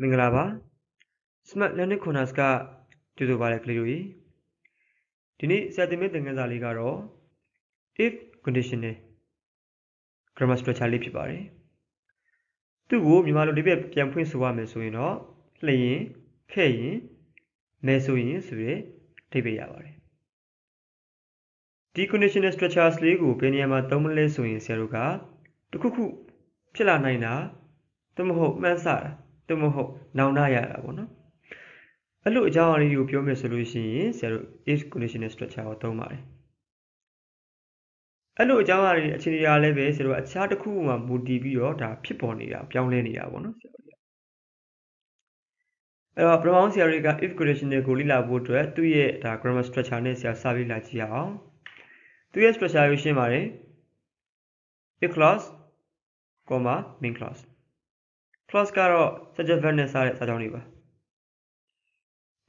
မင်္ဂလာပါ Smart Learning Corners ကကြိုဆိုပါရကလေးတို့ဒီနေ့ဆရာတင်မယ့်သင်ခန်းစာလေးကတော့ if conditional grammar structure လေးဖြစ်ပါတယ်သူ့ကိုမြန်မာလိုလေးပဲပြန်ဖွင့်ဆိုရမယ်ဆိုရင်တော့လျင်ခဲ့ရင်မဲဆိုရင်ဆိုရဲအဓိပ္ပာယ်ရပါတယ်ဒီ conditional structures လေးကိုဘယ်နေရာမှာသုံးမလဲဆိုရင်ဆရာတို့ကတစ်ခုခုဖြစ်လာနိုင်တာသို့မဟုတ်မှန်းဆတာသို့မဟုတ်နောင်တရတာပေါ့နော်အဲ့လိုအကြောင်းအရာတွေကိုပြောမယ်ဆိုလို့ရှိရင်ဆရာတို့ if conditional structure ကိုသုံးပါတယ်အဲ့လိုအကြောင်းအရာတွေအခြေအနေအရလည်းပဲဆရာတို့အခြားတစ်ခုမှမူတည်ပြီးတော့ဒါဖြစ်ပေါ်နေတာပြောင်းလဲနေတာပေါ့နော်ဆရာတို့အဲ့တော့ပထမဆရာတို့က if conditional ကိုလေ့လာဖို့အတွက်သူ့ရဲ့ဒါ grammar structure နဲ့ဆရာစပြီးလာကြည့်အောင်သူ့ရဲ့ structure ကိုရှင်းပါတယ် if clause, main clause clause ကတော့ subject verb နဲ့စတဲ့စာကြောင်းတွေပါ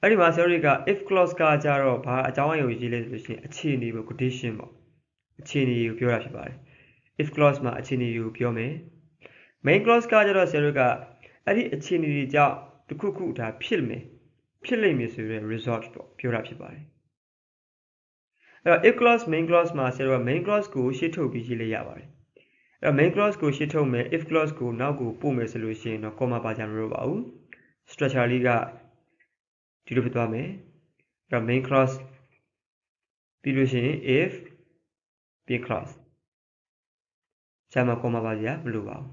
အဲ့ဒီမှာဆရာတို့က if clause ကကြတော့ဘာအကြောင်းအရာကိုရေးလဲဆိုလို့ရှိရင်အခြေအနေပေါ့ condition ပေါ့အခြေအနေကိုပြောတာဖြစ်ပါတယ် if clause မှာအခြေအနေကိုပြောမယ် main clause ကကြတော့ဆရာတို့ကအဲ့ဒီအခြေအနေတွေကြောင့်တစ်ခုခုဒါဖြစ်လိမ့်မယ်ဆိုတဲ့ result ပေါ့ပြောတာဖြစ်ပါတယ်အဲ့တော့ if clause main clause မှာဆရာတို့က main clause ကိုရှေ့ထုတ်ပြီးရေးလိုက်ရပါတယ်အဲ့တော့ main clause ကိုရှေ့ထုတ်မယ် if clause ကိုနောက်ကိုပို့မယ်ဆိုလို့ရှိရင်တော့ comma ပါကြမလို့ပါဘူး structure လေးကဒီလိုဖြစ်သွားမယ်အဲ့တော့ main clause ပြီးလို့ရှိရင် if main clause ဆရာမ comma ပါကြမလို့ပါဘူး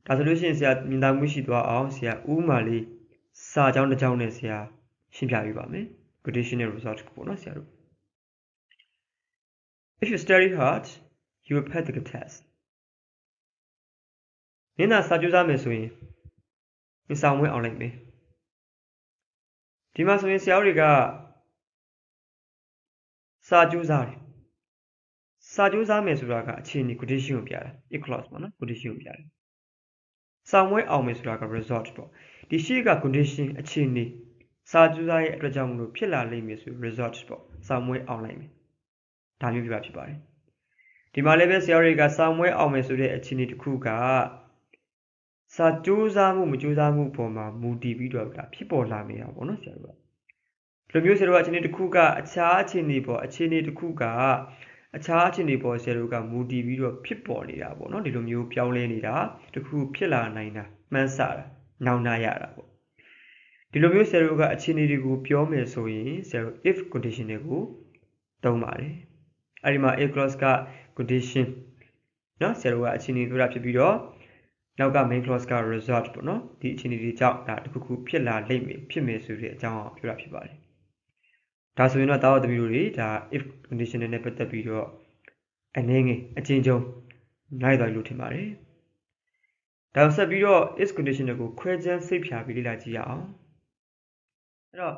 ဒါဆိုလို့ရှိရင်ဆရာမြင်သာမှုရှိသွားအောင်ဆရာဥမာလေးစာကြောင်းတစ်ကြောင်းနဲ့ဆရာရှင်းပြပေးပါမယ် conditional result ကိုပေါ့နော်ဆရာတို့ if you study hard you will pass the test နင်သာစာကြိုးစားမယ်ဆိုရင်မင်းဆောင်ဝင်အောင်လိုက်မယ်ဒီမှာဆိုရင်ဆရာတို့တွေကစာကြိုးစားတယ်စာကြိုးစားမယ်ဆိုတာကအခြေအနေ condition ကိုပြတာ if clause ပေါ့နော် condition ကိုပြတယ်ဆောင်ဝင်အောင်မယ်ဆိုတာက result ပေါ့ဒီရှိက condition အခြေအနေစာကြိုးစားရဲ့အတွက်ကြောင့်မလို့ဖြစ်လာလိမ့်မယ်ဆို result ပေါ့ဆောင်ဝင်အောင်လိုက်မယ်ဒါမျိုးပြပါဖြစ်ပါတယ်ဒီမှာလည်းပဲဆရာတွေကဆောင်ဝင်အောင်မယ်ဆိုတဲ့အခြေအနေတစ်ခုကစာကြိုးစားမှုမကြိုးစားမှုပေါ်မှာမူတည်ပြီးတော့ဒါဖြစ်ပေါ်လာနေတာပေါ့နော်ဆရာတို့ကဒီလိုမျိုးဆရာတို့ကအခြေအနေတစ်ခုကအခြားအခြေအနေပေါ်အခြေအနေတစ်ခုကအခြားအခြေအနေပေါ်ဆရာတို့ကမူတည်ပြီးတော့ဖြစ်ပေါ်နေတာပေါ့နော်ဒီလိုမျိုးပြောင်းလဲနေတာတစ်ခုဖြစ်လာနိုင်တာမှန်းဆတာနောင်တရတာပေါ့ဒီလိုမျိုးဆရာတို့ကအခြေအနေတွေကိုပြောမယ်ဆိုရင်ဆရာတို့ if conditional ကိုသုံးပါတယ်အဲ့ဒီမှာ if clause က condition เนาะဆရာတို့ကအခြေအနေပြောတာဖြစ်ပြီးတော့နောက်က main clause က result ပေါ့နော်ဒီအခြေအနေတွေကြောင့်ဒါတစ်ခုခုဖြစ်လာလိမ့်မယ်ဖြစ်မယ်ဆိုတဲ့အကြောင်းအပြောတာဖြစ်ပါတယ်ဒါဆိုရင်တော့တာဝတ္တသမီးတို့တွေဒါ if conditional နဲ့ပတ်သက်ပြီးတော့အနေငယ်အချင်းချင်းနိုင်သွားလို့ထင်ပါတယ်ဒါဆက်ပြီးတော့ if conditional ကိုခွဲခြမ်းစိတ်ဖြာပြီးလေ့လာကြည့်ရအောင်အဲ့တော့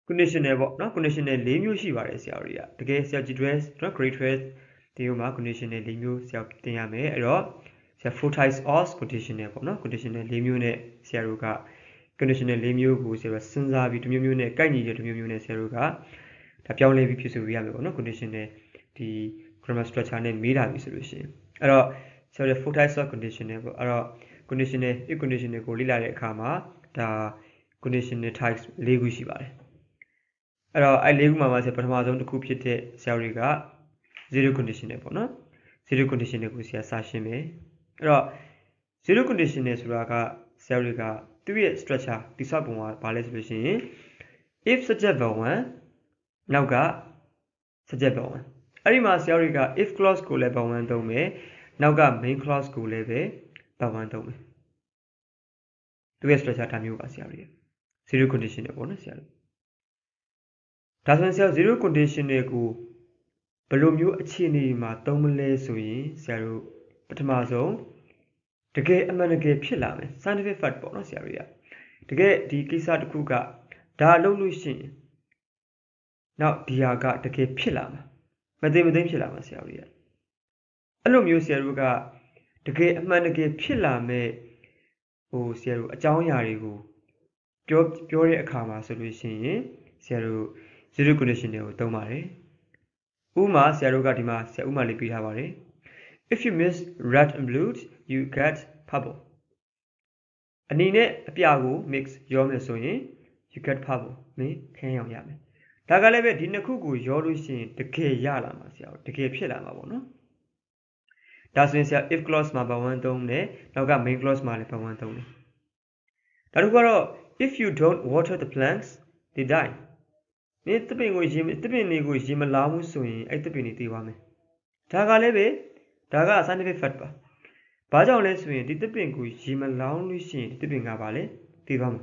conditional ပေါ့နော် conditional ၄မျိုးရှိပါတယ်ဆရာတို့တွေကတကယ်ဆရာ G12 เนาะ grade 12ဒီမှာ conditional ၄မျိုးဆရာသင်ရမယ်အဲ့တော့ဆရာ four types of conditional ပေါ့နော် conditional ၄မျိုးနဲ့ဆရာတို့က conditional ၄မျိုးကိုဆရာစဉ်းစားပြီးတစ်မျိုးမျိုးနဲ့ကိုက်ညီတဲ့တစ်မျိုးမျိုးနဲ့ဆရာတို့ကဒါပြောင်းလဲပြီးဖြစ်ဆိုပြရမယ်ပေါ့နော် conditional ဒီ grammar structure နဲ့မေးတာပြီဆိုလို့ရှိရင်အဲ့တော့ဆရာတို့ four types of conditional ပေါ့အဲ့တော့ conditional if conditional ကိုလေ့လာတဲ့အခါမှာဒါ conditional types ၄ခုရှိပါတယ်အဲ့တော့အဲ့၄ခုမှာဆရာပထမဆုံးတစ်ခုဖြစ်တဲ့ဆရာတွေက zero conditional ပေါ့နော် zero conditional ကိုဆရာစရှင်းမယ်အဲ့တော့ zero conditional ဆိုတာကဆရာတွေကသူ့ရဲ့ structure တိဆောက်ပုံကဘာလဲဆိုလို့ရှိရင် if subject verb 1နောက်က subject verb 1အဲ့ဒီမှာဆရာတွေက if clause ကိုလည်း verb 1သုံးမယ်နောက်က main clause ကိုလည်းပဲ verb 1သုံးမယ်သူ့ရဲ့ structure ဒါမျိုးပါဆရာတွေzero conditional ပေါ့နော်ဆရာတို့ဒါဆိုရင်ဆရာ zero conditional ကိုဘယ်လိုမျိုးအခြေအနေမှာသုံးမလဲဆိုရင်ဆရာတို့ပထမဆုံးတကယ်အမှန်တကယ်ဖြစ်လာမယ် scientific fact ပေါ့နော်ဆရာတွေကတကယ်ဒီကိစ္စတစ်ခုကဒါလုပ်လို့ရှိရင်နောက်ဒီဟာကတကယ်ဖြစ်လာမှာမသိဖြစ်လာမှာဆရာတို့တွေကအဲ့လိုမျိုးဆရာတို့ကတကယ်အမှန်တကယ်ဖြစ်လာမဲ့ဆရာတို့အကြောင်းအရာတွေကိုပြောတဲ့အခါမှာဆိုလို့ရှိရင်ဆရာတို့ zero conditional ကိုသုံးပါတယ်ဥပမာဆရာတို့ကဒီမှာဆရာဥပမာလေးပေးထားပါတယ်if you miss red and blue you get purple အနေနဲ့အပြာကို mix ရောမယ်ဆိုရင် you get ဖဖို့မင်းခင်းအောင်ရမယ်ဒါကလည်းပဲဒီနှစ်ခုကိုရောလို့ရှိရင်တကယ်ရလာမှာဆရာတကယ်ဖြစ်လာမှာပေါ့နော်ဒါဆိုရင်ဆရာ if clause မှာဘာ1သုံးတယ်နောက်က main clause မှာလည်းဘာ1သုံးတယ်ဒါတို့ကတော့ if you don't water the plants they die မင်းတပင်တွေကိုရေမလောင်းဘူးဆိုရင်အဲ့တပင်တွေတည်သွားမယ်ဒါကလည်းပဲဒါက scientific fact ပါဘာကြောင့်လဲဆိုရင်ဒီတပင်ကိုရေမလောင်းလို့ရှိရင်ဒီတပင်ကပါလေတည်သွားမှာ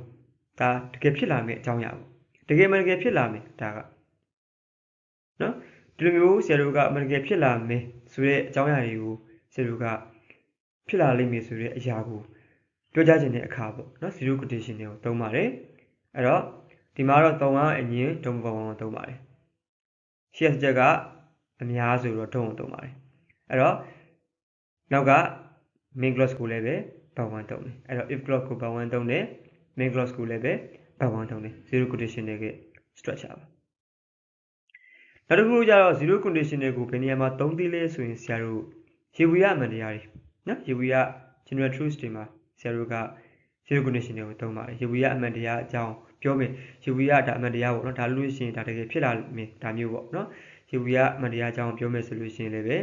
ဒါတကယ်ဖြစ်လာမယ့်အကြောင်းအရာပေါ့တကယ်မှတကယ်ဖြစ်လာမယ်ဒါကနော်ဒီလိုမျိုးဆရာတို့ကအမှန်တကယ်ဖြစ်လာမယ်ဆိုတဲ့အကြောင်းအရာတွေကိုဆရာတို့ကဖြစ်လာလိမ့်မယ်ဆိုတဲ့အရာကိုပြောကြားခြင်းတဲ့အခါပေါ့နော် zero condition တွေကိုသုံးပါတယ်အဲ့တော့ဒီမှာတော့သုံးအောင်အငင်းဒုံပုံအောင်သုံးပါတယ်ရှေ့ချက်ကအများဆိုတော့ဒုံအောင်သုံးပါတယ်အဲ့တော့နောက်က main clause ကိုလည်းပဲဘာ1သုံးတယ်အဲ့တော့ if clause ကိုဘာ1သုံးတယ် main clause ကိုလည်းပဲဘာ1သုံးတယ် zero condition တွေက structure ပါနောက်တစ်ခုကျတော့ zero condition တွေကိုဘယ်နေရာမှာသုံးသီးလဲဆိုရင်ဆရာတို့ရေဝီရအမှန်တရားတွေနော်ရေဝီရ general truths တွေမှာဆရာတို့က zero condition တွေကိုသုံးပါတယ်ရေဝီရအမှန်တရားအကြောင်းပြောမယ်ရေဝီရဒါအမှန်တရားပေါ့နော်ဒါလို့ရှိရင်ဒါတကယ်ဖြစ်လာမယ်ဒါမျိုးပေါ့နော်ရေဝီရအမှန်တရားအကြောင်းပြောမယ်ဆိုလို့ရှိရင်လည်းပဲ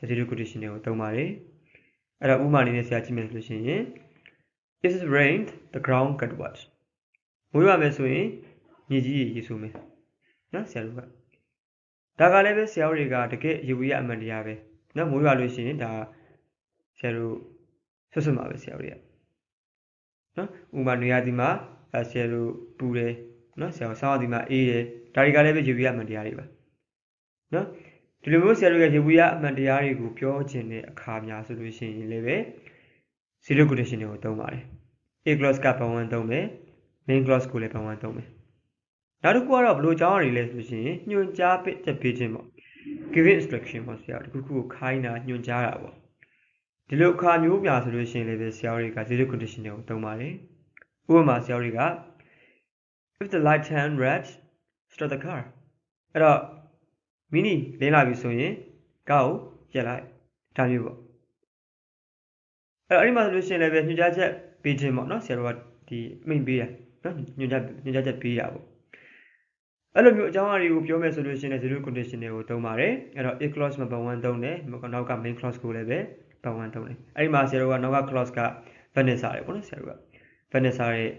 zero condition တွေကိုသုံးပါတယ်အဲ့တော့ဥပမာလေးနဲ့ဆရာကြည့်မယ်ဆိုလို့ရှိရင် if it rained the ground get wet မိုးရွာမယ်ဆိုရင်မြေကြီးရေဆိုးမယ်နော်ဆရာတို့ကဒါကလည်းပဲဆရာတို့တွေကတကယ်ရေဝီရအမှန်တရားပဲနော်မိုးရွာလို့ရှိရင်ဒါဆရာတို့ဆွတ်မှာပဲဆရာတို့တွေကနော်ဥပမာနေရာဒီမှာဆရာတို့ပူတယ်နော်ဆရာတို့ဆောင်းဒီမှာအေးတယ်ဒါတွေကလည်းပဲရေဝီရအမှန်တရားတွေပါနော်ဒီလိုမျိုးဆရာတို့ကရေဝီရအမှန်တရားတွေကိုပြောခြင်းတဲ့အခါများဆိုလို့ရှိရင်လည်းပဲ zero condition တွေကိုသုံးပါတယ် a clause ကဘာ1သုံးမယ် main clause ကိုလည်းဘာ1သုံးမယ်နောက်တစ်ခုကတော့ဘယ်လိုအကြောင်းအရာတွေလဲဆိုလို့ရှိရင်ညွှန်ကြားပေးခြင်းပေါ့ giving instruction ပေါ့ဆရာတခုခုကိုခိုင်းတာညွှန်ကြားတာပေါ့ဒီလိုအခါမျိုးများဆိုလို့ရှိရင်လည်းပဲဆရာတွေက zero condition တွေကိုသုံးပါတယ်ဥပမာဆရာတွေက if the light turn red start the car အဲ့တော့မီနီလင်းလာပြီဆိုရင်ကားကိုရက်လိုက်ဒါမျိုးပေါ့အဲ့ဒီမှာဆိုလို့ရှိရင်လည်းပဲညွှန်ကြားချက်ပေးခြင်းပေါ့နော်ဆရာတို့ကဒီအမိန့်ပေးတာနော်ညွှန်ကြားချက်ပေးတာပေါ့အဲ့လိုမျိုးအကြောင်းအရာတွေကိုပြောမယ်ဆိုလို့ရှိရင် zero condition တွေကိုသုံးပါတယ်အဲ့တော့ if clause မှာဘာ1သုံးတယ်နောက်က main clause ကိုလည်းပဲဘာ1သုံးတယ်အဲ့ဒီမှာဆရာတို့ကနောက်က clause က Venice ရတယ်ပေါ့နော်ဆရာတို့က Venice ရဲ့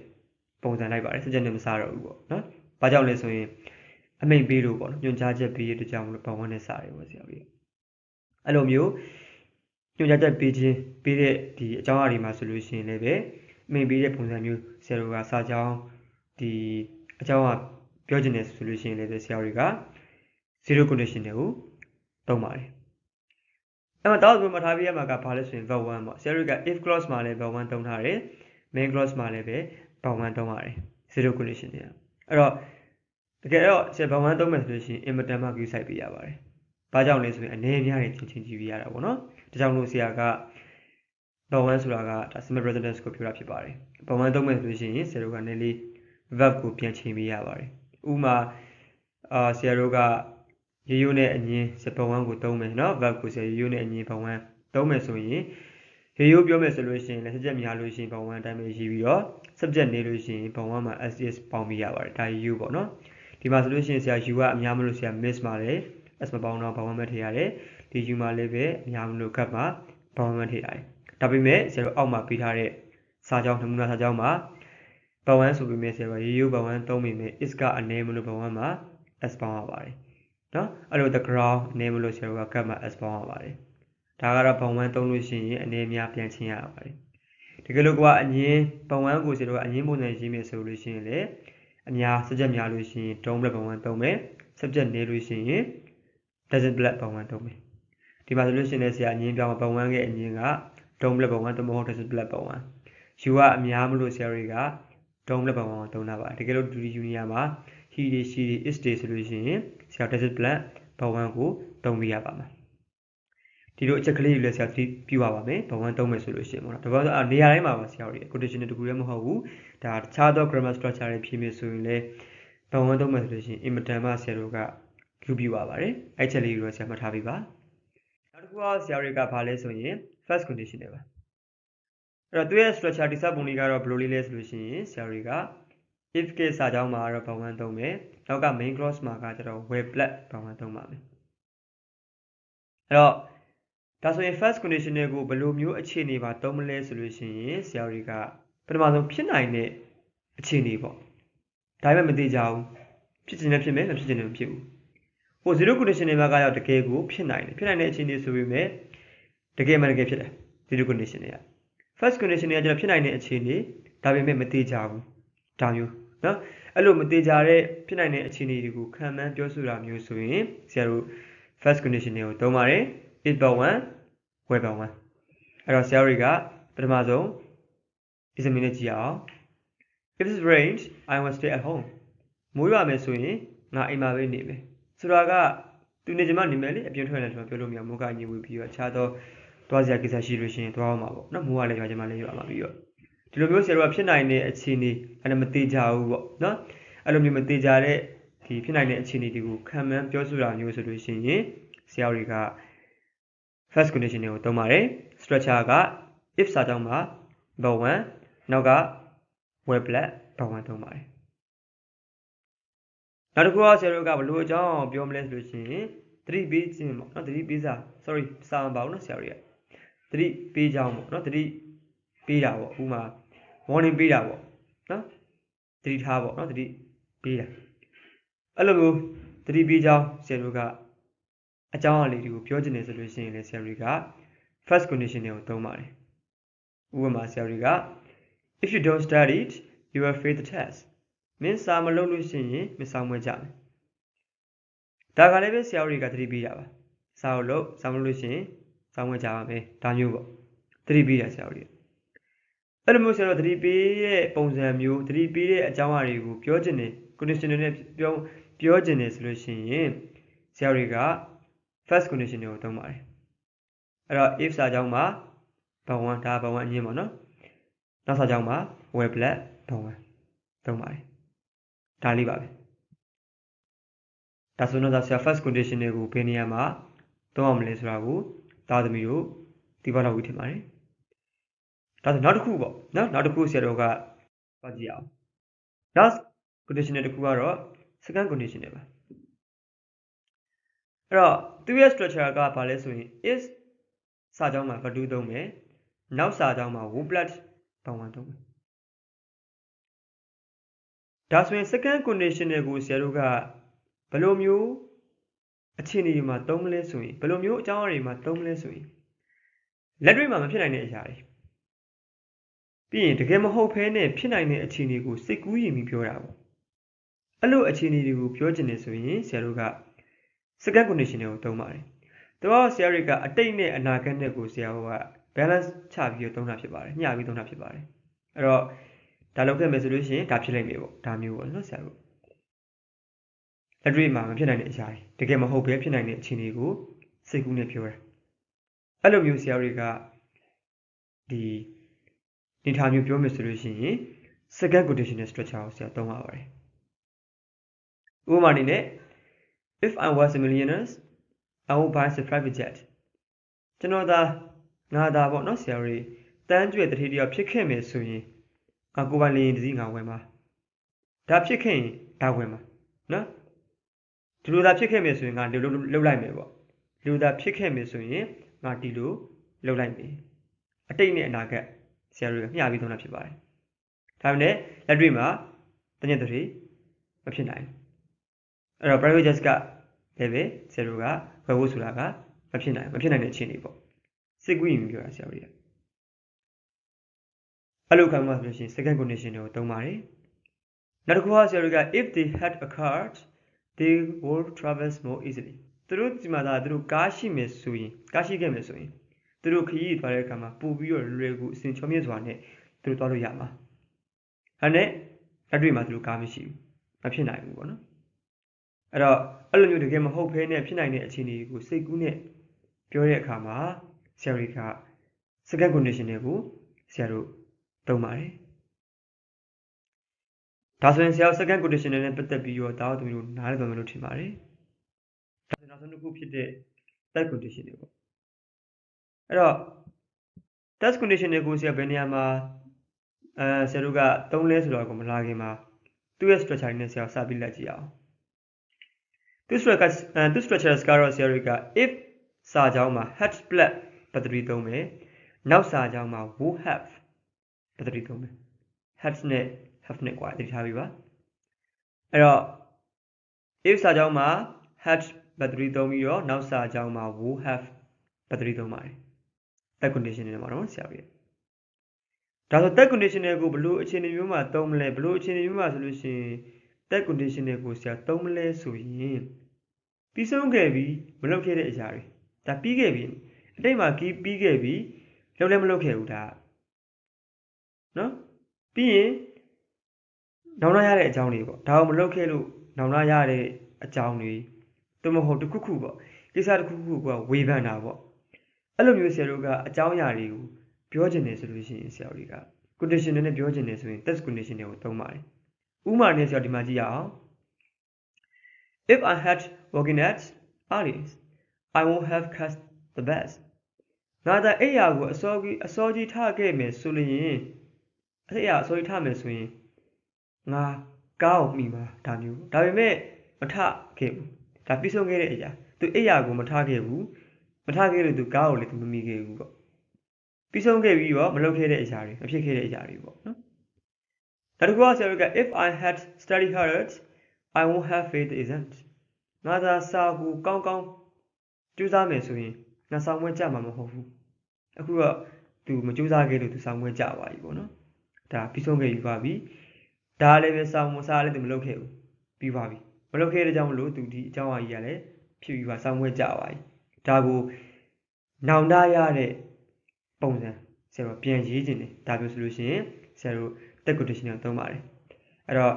ပုံစံလိုက်ပါတယ်စကြနဲ့မစားတော့ဘူးပေါ့နော်ဘာကြောင့်လဲဆိုရင်အမိန့်ပေးလို့ပေါ့နော်ညွှန်ကြားချက်ပေးတဲ့ကြောင့်လို့ဘာ1နဲ့စားတယ်ပေါ့ဆရာတို့အဲ့လိုမျိုးညွှန်ကြားချက်ပေးခြင်းပေးတဲ့ဒီအကြောင်းအရာတွေမှာဆိုလို့ရှိရင်လည်းပဲအမိန့်ပေးတဲ့ပုံစံမျိုးဆရာတို့ကစာကြောင်းဒီအကြောင်းအရာပြောချင်တယ်ဆိုလို့ရှိရင်လည်းဆရာတွေက zero condition တွေကိုသုံးပါတယ်အဲ့မှာတော့မှထားပြရမှာကဘာလဲဆိုရင် verb 1ပေါ့ဆရာတွေက if clause မှာလည်း verb 1သုံးထားတယ် main clause မှာလည်းပဲ verb 1သုံးပါတယ် zero condition တွေအဲ့တော့တကယ်တော့ဆရာ verb 1သုံးမယ်ဆိုလို့ရှိရင် immediate မှာ use ဆိုင်ပေးရပါတယ်ဘာကြောင့်လဲဆိုရင်အနေအများတွေချင်းချင်းကြည့်ပြရတာပေါ့နော်ဒါကြောင့်လို့ဆရာက verb 1ဆိုတာကဒါ simple present tense ကိုပြောတာဖြစ်ပါတယ် verb 1သုံးမယ်ဆိုလို့ရှိရင်ဆရာတို့ကနည်းလေး verb ကိုပြန်ချိန်ပေးရပါတယ်ဥမာဆရာတို့ကရေရိုးနဲ့အငင်းစပုံ1ကိုသုံးမယ်เนาะ verb ကိုဆရာရေရိုးနဲ့အငင်းပုံ1သုံးမယ်ဆိုရင်ရေရိုးပြောမယ်ဆိုလို့ရှိရင်လည်း subject များလို့ရှိရင်ပုံ1အတိုင်းပဲရေးပြီးတော့ subject နေလို့ရှိရင်ပုံ1မှာ ss ပေါင်းပြီးရပါတယ်ဒါ you ပေါ့เนาะဒီမှာဆိုလို့ရှိရင်ဆရာ you ကအများမလို့ဆရာ miss မှာလည်း s မပေါင်းတော့ပုံ1ပဲထည့်ရတယ်ဒီ you မှာလည်းပဲအများမလို့ gap မှာပုံ1ပဲထည့်ရတယ်ဒါပေမဲ့ဆရာတို့အောက်မှာပေးထားတဲ့စာကြောင်းနမူနာစာကြောင်းမှာပုံ1ဆိုပြီးမြဲဆရာရေရိုးပုံ1သုံးပြီးမြဲ is ကအနည်းမလို့ပုံ1မှာ s ပေါင်းရပါတယ်နော်အဲ့လို the ground အနေမလို့ဆရာတို့က gap မှာ s ပေါင်းရပါတယ်ဒါကတော့ပုံ1သုံးလို့ရှိရင်အနေများပြန်ချင်းရပါတယ်တကယ်လို့ကအငင်းပုံ1ကိုဆရာတို့ကအငင်းပုံစံရေးမယ်ဆိုလို့ရှိရင်လေအများ subject များလို့ရှိရင် don't black ပုံ1သုံးမယ် subject နေလို့ရှိရင် doesn't black ပုံ1သုံးမယ်ဒီမှာဆိုလို့ရှိရင်လည်းဆရာအငင်းပြောင်းပုံ1ရဲ့အငင်းက don't black ပုံ1သုံးမဟုတ် doesn't black ပုံ1 you ကအများမလို့ဆရာတွေက don't black ပုံ1သုံးတာပါတကယ်လို့ဒီယူနီယာမှာ he they she they is they ဆိုလို့ရှိရင်ဆရာ doesn't black ပုံ1ကိုသုံးပြရပါမယ်ဒီလိုအချက်ကလေးတွေလည်းဆရာပြပါပါမယ်ပုံ1သုံးမယ်ဆိုလို့ရှိရင်ပေါ့နော်ဒါပေမဲ့နေရာတိုင်းမှာပါဆရာတို့ conditional တခုလည်းမဟုတ်ဘူးဒါတခြားသော grammar structure တွေဖြစ်မယ်ဆိုရင်လည်းပုံ1သုံးမယ်ဆိုလို့ရှိရင် immediate မှာဆရာတို့က ပြုပြပါပါတယ်အဲ့ချက်လေးကိုဆရာမှတ်ထားပေးပါနောက်တစ်ခုကဆရာတွေကဘာလဲဆိုရင် first condition တွေပါ အဲ့တော့သူရဲ့ structure တိစပုံလေးကတော့ဘယ်လိုလေးလဲဆိုလို့ရှိရင်ဆရာတွေက if case စာကြောင်းမှာတော့ bound 1 သုံးမယ်နောက်က main clause မှာကကျတော့ where black bound 1 သုံးပါမယ်အဲ့တော့ဒါဆိုရင် first conditional ကိုဘယ်လိုမျိုးအခြေအနေမှာသုံးမလဲဆိုလို့ရှိရင်ဆရာတွေကပထမဆုံးဖြစ်နိုင်တဲ့အခြေအနေပေါ့ဒါပေမဲ့မသိကြဘူးဖြစ်ချင်လည်းဖြစ်မယ်မဖြစ်ချင်လည်းမဖြစ်ဘူးဟို zero conditional မှာကတော့တကယ်ကိုဖြစ်နိုင်တယ်ဖြစ်နိုင်တဲ့အခြေအနေဆိုပေမဲ့တကယ်မှတကယ်ဖြစ်တယ် zero conditional က first conditional ကကျတော့ဖြစ်နိုင်တဲ့အခြေအနေဒါပေမဲ့မသိကြဘူးဒါမျိုးနော်အဲ့လိုမသိကြတဲ့ဖြစ်နိုင်တဲ့အခြေအနေတွေကိုခံမှန်းပြောဆိုတာမျိုးဆိုရင်ဆရာတို့ first conditional ကိုသုံးပါတယ် if bound 1 where bound 1အဲ့တော့ဆရာတွေကပထမဆုံး is a minute ကြည့်အောင် if it rains I will stay at home မိုးရွာမယ်ဆိုရင်ငါအိမ်မှာပဲနေမယ်ဆိုတာကသူနေချင်မှနေမယ်လေအပြင်ထွက်ရင်လည်းကျွန်တော်ပြောလို့မရမိုးကညစ်ဝေးပြီးတော့အခြားသောသွားစရာကိစ္စရှိလို့ရှိရင်သွားအောင်ပါပေါ့နော်မိုးကလည်းရွာချင်မှလည်းရွာမှာပြီးတော့ဒီလိုမျိုးဆရာတို့ကဖြစ်နိုင်တဲ့အခြေအနေအဲ့ဒါမသိကြဘူးပေါ့နော်အဲ့လိုမျိုးမသိကြတဲ့ဒီဖြစ်နိုင်တဲ့အခြေအနေတွေကိုခံမှန်းပြောဆိုတာမျိုးဆိုလို့ရှိရင်ဆရာတွေက first condition ကိုသုံးပါတယ် structure က if စာကြောင်းမှာ bound 1နောက်က where black bound 1သုံးပါတယ်နောက်တစ်ခုကဆရာတို့ကဘယ်လိုအကြောင်းပြောမလဲဆိုလို့ရှိရင်သတိပေးခြင်းပေါ့နော်သတိပေးစာ sorry စာမပါဘူးနော်ဆရာတို့ရသတိပေးကြောင်းပေါ့နော်သတိပေးတာပေါ့ဥမာ warning ပေးတာပေါ့နော်သတိထားပေါ့နော်သတိပေးတာအဲ့လိုမျိုးသတိပေးကြောင်းဆရာတို့ကအကြောင်းအရာလေးတွေကိုပြောချင်တယ်ဆိုလို့ရှိရင်လည်းဆရာတို့က first condition ကိုသုံးပါတယ်ဥပမာဆရာတို့က if you don't study it you will fail the test မင်းစာမလုပ်လို့ရှိရင်မဆောင်မွေးကြမယ်ဒါကလည်းပဲဆရာတို့ကသတိပေးတာပါစာကိုလုပ်စာမလုပ်လို့ရှိရင်ဆောင်မွေးကြပါမယ်ဒါမျိုးပေါ့သတိပေးတာဆရာတို့အဲ့လိုမျိုးဆရာတို့သတိပေးတဲ့ပုံစံမျိုးသတိပေးတဲ့အကြောင်းအရာတွေကိုပြောချင်တယ် conditional နဲ့ပြောချင်တယ်ဆိုလို့ရှိရင်ဆရာတွေက first condition ကိုသုံးပါတယ်အဲ့တော့ if စာကြောင်းမှာ bound 1ဒါ bound 1အရင်ပေါ့နော်နောက်စာကြောင်းမှာ where black bound 1သုံးပါတယ်ဒါလေးပါပဲဒါဆိုတော့ဆရာ first condition ကိုဘယ်နေရာမှာသုံးအောင်မလဲဆိုတာကိုသားသမီးတို့သိပါတော့ဝီထင်ပါတယ်ဒါဆိုနောက်တစ်ခုပေါ့နော်နောက်တစ်ခုဆရာတို့ကသွားကြည့်အောင် last condition တစ်ခုကတော့ second condition ပါအဲ့တော့သူရဲ့ structure ကဘာလဲဆိုရင် is စာကြောင်းမှာ verb သုံးမယ်နောက်စာကြောင်းမှာ who plus bound 1သုံးမယ်ဒါဆိုရင် second condition ကိုဆရာတို့ကဘယ်လိုမျိုးအခြေအနေတွေမှာသုံးမလဲဆိုရင်ဘယ်လိုမျိုးအကြောင်းအရာတွေမှာသုံးမလဲဆိုရင်လက်တွေ့မှာမဖြစ်နိုင်တဲ့အရာတွေပြီးရင်တကယ်မဟုတ်ဘဲနဲ့ဖြစ်နိုင်တဲ့အခြေအနေကိုစိတ်ကူးရင်ပြီးပြောတာပေါ့အဲ့လိုအခြေအနေတွေကိုပြောချင်တယ်ဆိုရင်ဆရာတို့က second condition ကိုသုံးပါတယ်တော့ဆရာတွေကအတိတ်နဲ့အနာဂတ်နဲ့ကိုဆရာတို့က balance ချပြီးသုံးတာဖြစ်ပါတယ်မျှပြီးသုံးတာဖြစ်ပါတယ်အဲ့တော့ဒါလုပ်ခဲ့မယ်ဆိုလို့ရှိရင်ဒါဖြစ်နိုင်မယ်ပေါ့ဒါမျိုးပေါ့နော်ဆရာတို့လက်တွေ့မှာမဖြစ်နိုင်တဲ့အရာတွေတကယ်မဟုတ်ဘဲဖြစ်နိုင်တဲ့အခြေအနေကိုစိတ်ကူးနဲ့ပြောတာအဲ့လိုမျိုးဆရာတွေကဒီနေထားမျိုးပြောမယ်ဆိုလို့ရှိရင် second conditional structure ကိုဆရာသုံးရပါတယ်ဥပမာအနေနဲ့ if I was a millionaire I would buy a private jet ကျွန်တော်သာငါသာပေါ့နော်ဆရာတွေတန်းကျွဲတတိတယောက်ဖြစ်ခဲ့မယ်ဆိုရင်ငါကိုပိုင်လေရင်တစည်းငါဝင်ပါဒါဖြစ်ခဲ့ရင်ဒါဝင်ပါနော်ဒီလိုသာဖြစ်ခဲ့မယ်ဆိုရင်ငါဒီလိုလှုပ်လိုက်မယ်ပေါ့ဒီလိုသာဖြစ်ခဲ့မယ်ဆိုရင်ငါဒီလိုလှုပ်လိုက်မယ်အတိတ်နဲ့အနာဂတ်ဆရာတွေကမျှပြီးသုံးတာဖြစ်ပါတယ်ဒါပေမဲ့လက်တွေ့မှာတညက်တည်းမဖြစ်နိုင်အဲ့တော့ private jet ကလည်းပဲဆရာတို့ကဝယ်ဖို့ဆိုတာကမဖြစ်နိုင်တဲ့အခြေအနေပေါ့စိတ်ကူးရင်ပြောတာဆရာတို့အဲ့လိုခံမှဆိုလို့ရှိရင် second condition ကိုသုံးပါတယ်နောက်တစ်ခုကဆရာတို့က if they had a car they would travel more easily သူတို့ဒီမှာသာသူတို့ကားရှိမယ်ဆိုရင်ကားရှိခဲ့မယ်ဆိုရင်သူတို့ခရီးသွားတဲ့အခါမှာပို့ပြီးတော့လွယ်ကူအဆင်ချောမြင့်စွာနဲ့သူတို့သွားလို့ရမှာအဲ့နဲ့လက်တွေ့မှာသူတို့ကားမရှိဘူးမဖြစ်နိုင်ဘူးပေါ့နော်အဲ့တော့အဲ့လိုမျိုးတကယ်မဟုတ်ဘဲနဲ့ဖြစ်နိုင်တဲ့အခြေအနေကိုစိတ်ကူးနဲ့ပြောတဲ့အခါမှာဆရာတွေက second condition ကိုဆရာတို့သုံးပါတယ်ဒါဆိုရင်ဆရာ second condition နဲ့ပတ်သက်ပြီးတော့တားသူတို့နားလည်သွားမယ်လို့ထင်ပါတယ်ဒါဆိုနောက်ဆုံးတစ်ခုဖြစ်တဲ့ third condition တွေပေါ့အဲ့တော့ test condition တွေကိုဆရာဘယ်နေရာမှာဆရာတို့ကသုံးလဲဆိုတော့ကိုမလာခင်မှာသူ့ရဲ့ structure နဲ့ဆရာစပြီးလက်ကြည့်အောင်သူ structure ကတော့ဆရာတို့က if စာကြောင်းမှာ had plus ပတ္တိသုံးမယ်နောက်စာကြောင်းမှာ would have ပတ္တိသုံးမယ် had နဲ့ have နဲ့ကွာသိထားပြီပါအဲ့တော့ if စာကြောင်းမှာ had ပတ္တိသုံးပြီးတော့နောက်စာကြောင်းမှာ would have ပတ္တိသုံးပါတယ် that condition နဲ့မှာတော့ဆရာပြဒါဆို that condition ကိုဘလို့အခြေအနေမျိုးမှာသုံးမလဲဘလို့အခြေအနေမျိုးမှာဆိုလို့ရှိရင် that condition ကိုဆရာသုံးမလဲဆိုရင်ပြီးဆုံးခဲ့ပြီးမလုပ်ခဲ့တဲ့အရာတွေဒါပြီးခဲ့ပြီအတိတ်မှာပြီးခဲ့ပြီလုပ်လည်းမလုပ်ခဲ့ဘူးဒါနော်ပြီးရင်နောင်လာရတဲ့အကြောင်းတွေပေါ့ဒါကိုမလုပ်ခဲ့လို့နောင်လာရတဲ့အကြောင်းတွေတမဟုတ်တစ်ခုခုပေါ့ကိစ္စတစ်ခုခုကဝေဖန်တာပေါ့အဲ့လိုမျိုးဆရာတို့ကအကြောင်းအရာတွေကိုပြောချင်တယ်ဆိုလို့ရှိရင်ဆရာတို့က condition နဲ့ပြောချင်တယ်ဆိုရင် test condition တွေကိုသုံးပါတယ်ဥပမာနဲ့ဆရာဒီမှာကြည့်ရအောင် if I had woken at early I won't have cast the best ငါသာအဲ့ရကိုအစောကြီးထခဲ့မယ်ဆိုရင်အဲ့ရအစောကြီးထမယ်ဆိုရင်ငါကောင်းမိမှာဒါမျိုးဒါပေမဲ့မထခဲ့ဘူးဒါပြီးဆုံးခဲ့တဲ့အရာသူအဲ့ရကိုမထခဲ့ဘူးမထခဲ့လို့သူကောင်းကိုလည်းသူမမိခဲ့ဘူးပေါ့ပြီးဆုံးခဲ့ပြီးတော့မလုပ်ခဲ့တဲ့အရာတွေမဖြစ်ခဲ့တဲ့အရာတွေပေါ့နော်ဒါတကူကဆရာတို့က if I had studied hard I won't have failed the exam ငါသာစာကိုကောင်းကောင်းကြိုးစားမယ်ဆိုရင်ငါဆောင်မွေးကြမှာမဟုတ်ဘူးအခုတော့သူမကြိုးစားခဲ့လို့သူဆောင်မွေးကြပါပြီပေါ့နော်ဒါပြီးဆုံးခဲ့ပြီပါပြီဒါလည်းပဲဆောင်မစားလည်းသူမလုပ်ခဲ့ဘူးပြီးပါပြီမလုပ်ခဲ့တဲ့ကြောင့်မလို့သူဒီအကြောင်းအရာကြီးကလည်းဖြစ်ပြီးပါဆောင်မွေးကြပါပြီဒါကိုနောင်တရတဲ့ပုံစံဆရာတို့ပြန်ရေးခြင်းတယ်ဒါပြောဆိုလို့ရှိရင်ဆရာတို့ that condition ကိုသုံးပါတယ်အဲ့တော့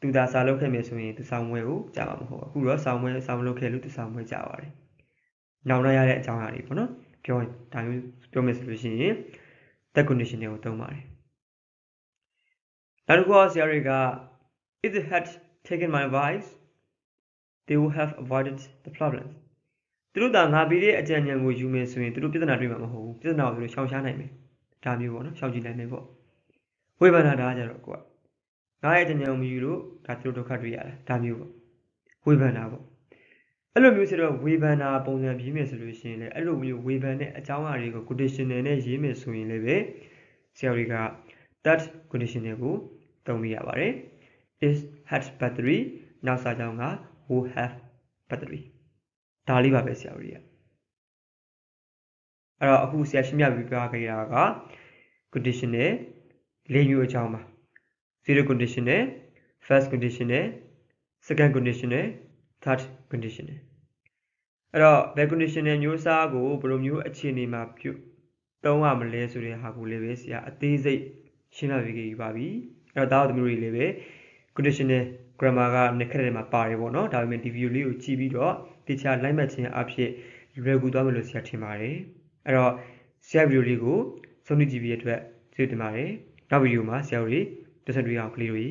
သူသာစာလုပ်ခဲ့မယ်ဆိုရင်သူဆောင်မွေးကိုကြာမှာမဟုတ်ဘူးအခုတော့ဆောင်မလုပ်ခဲ့လို့သူဆောင်မွေးကြပါတယ်နောင်တရတဲ့အကြောင်းအရာတွေပေါ့နော်ပြောရင်ဒါမျိုးပြောမယ်ဆိုလို့ရှိရင် that condition ကိုသုံးပါတယ်နောက်တစ်ခုဆရာတွေက if they had taken my advice they would have avoided the problem သူတို့သာငါပြီးတဲ့အကြံဉာဏ်ကိုယူမယ်ဆိုရင်သူတို့ပြဿနာတွေ့မှာမဟုတ်ဘူးပြဿနာကိုသူတို့ရှောင်ရှားနိုင်မယ်ဒါမျိုးပေါ့နော်ရှောင်ကြည့်နိုင်မယ်ပေါ့ဝေဖန်တာဒါကြတော့ကိုကငါရဲ့အကြံဉာဏ်ကိုမယူလို့ဒါသူတို့ဒုက္ခတွေ့ရတာဒါမျိုးပေါ့ဝေဖန်တာပေါ့အဲ့လိုမျိုးဆိုတော့ဝေဖန်တာပုံစံပြီးမယ်ဆိုလို့ရှိရင်လည်းအဲ့လိုမျိုးဝေဖန်တဲ့အကြောင်းအရာတွေကို conditional နဲ့ရေးမယ်ဆိုရင်လည်းပဲဆရာတွေက that conditional ကိုသုံးပြရပါတယ် is had battery နောက်စာကြောင်းက would have battery ဒါလေးပါပဲဆရာတို့တွေကအဲ့တော့အခုဆရာရှင်းပြပြီးပြခဲ့တာက conditional ၄မျိုးအကြောင်းပါ zero conditional first conditional second conditional third conditional အဲ့တော့ဘယ် conditional မျိုးစားကိုဘယ်လိုမျိုးအခြေအနေမှာပြုသုံးရမလဲဆိုတဲ့ဟာကိုလည်းပဲဆရာအသေးစိတ်ရှင်းပြပေးခဲ့ပါပြီအဲ့တော့ဒါတို့မျိုးတွေလည်းပဲ conditional grammar ကနှစ်ခက်ထဲမှာပါတယ်ပေါ့နော်ဒါပေမဲ့ဒီ video လေးကိုကြည့်ပြီးတော့တခြားလိုက်မှတ်ခြင်းအဖြစ်လွယ်ကူသွားမယ်လို့ဆရာထင်ပါတယ်အဲ့တော့ဆရာ video လေးကိုဆုံးဖြတ်ကြည့်ပြီးတဲ့အတွက်ကျေးဇူးတင်ပါတယ်နောက် video မှာဆရာတို့တွေတက်ဆက်တွေ့အောင်ကလေးတို့